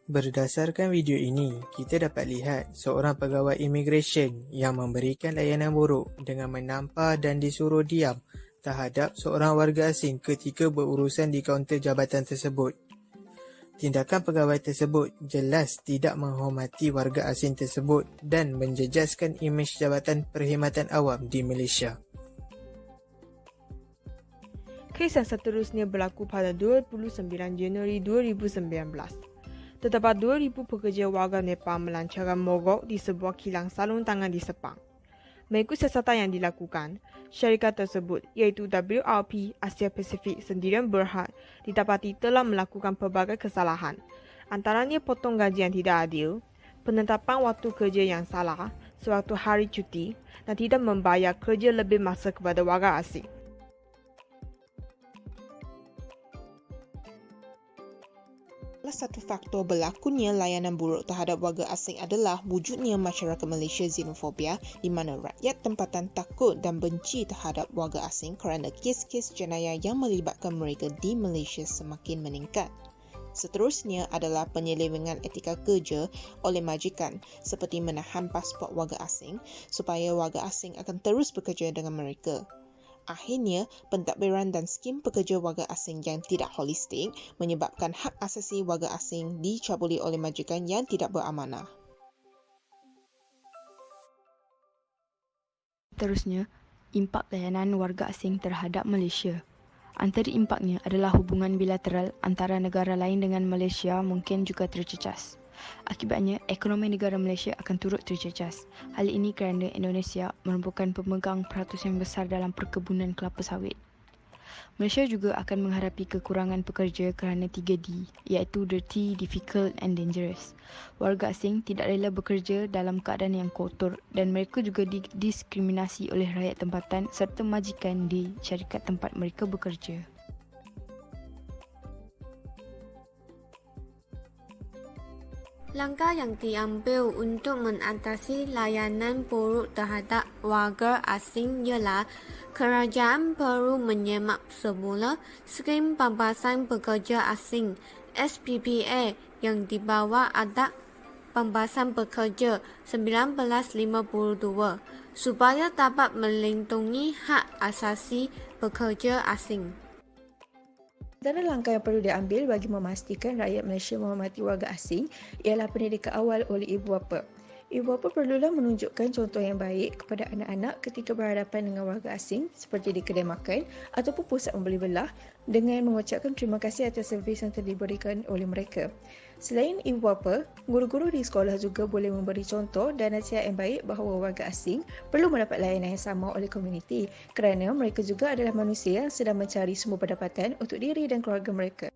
Berdasarkan video ini, kita dapat lihat seorang pegawai imigresen yang memberikan layanan buruk dengan menampar dan disuruh diam terhadap seorang warga asing ketika berurusan di kaunter jabatan tersebut. Tindakan pegawai tersebut jelas tidak menghormati warga asing tersebut dan menjejaskan imej Jabatan Perkhidmatan Awam di Malaysia. Kes yang seterusnya berlaku pada 29 Januari 2019. Terdapat 2,000 pekerja warga Nepal melancarkan mogok di sebuah kilang salung tangan di Sepang. Mengikut siasatan yang dilakukan, syarikat tersebut iaitu WRP Asia Pasifik Sendirian Berhad didapati telah melakukan pelbagai kesalahan, antaranya potong gaji yang tidak adil, penetapan waktu kerja yang salah sewaktu hari cuti dan tidak membayar kerja lebih masa kepada warga asing. Salah satu faktor berlakunya layanan buruk terhadap warga asing adalah wujudnya masyarakat Malaysia xenofobia di mana rakyat tempatan takut dan benci terhadap warga asing kerana kes-kes jenayah yang melibatkan mereka di Malaysia semakin meningkat. Seterusnya adalah penyelewengan etika kerja oleh majikan seperti menahan pasport warga asing supaya warga asing akan terus bekerja dengan mereka. Akhirnya, pentadbiran dan skim pekerja warga asing yang tidak holistik menyebabkan hak asasi warga asing dicabuli oleh majikan yang tidak beramanah. Seterusnya, impak layanan warga asing terhadap Malaysia. Antara impaknya adalah hubungan bilateral antara negara lain dengan Malaysia mungkin juga tercecas. Akibatnya, ekonomi negara Malaysia akan turut terjejas. Hal ini kerana Indonesia merupakan pemegang peratus yang besar dalam perkebunan kelapa sawit. Malaysia juga akan menghadapi kekurangan pekerja kerana 3D, iaitu dirty, difficult and dangerous. Warga asing tidak rela bekerja dalam keadaan yang kotor dan mereka juga didiskriminasi oleh rakyat tempatan serta majikan di syarikat tempat mereka bekerja. Langkah yang diambil untuk mengatasi layanan buruk terhadap warga asing ialah kerajaan perlu menyemak semula skim pembebasan pekerja asing SPPA yang di bawah Adat Pembebasan Pekerja 1952 supaya dapat melindungi hak asasi pekerja asing. Antara langkah yang perlu diambil bagi memastikan rakyat Malaysia menghormati warga asing ialah pendidikan awal oleh ibu bapa. Ibu bapa perlulah menunjukkan contoh yang baik kepada anak-anak ketika berhadapan dengan warga asing seperti di kedai makan ataupun pusat membeli belah dengan mengucapkan terima kasih atas servis yang telah diberikan oleh mereka. Selain ibu bapa, guru-guru di sekolah juga boleh memberi contoh dan nasihat yang baik bahawa warga asing perlu mendapat layanan yang sama oleh komuniti kerana mereka juga adalah manusia yang sedang mencari sumber pendapatan untuk diri dan keluarga mereka.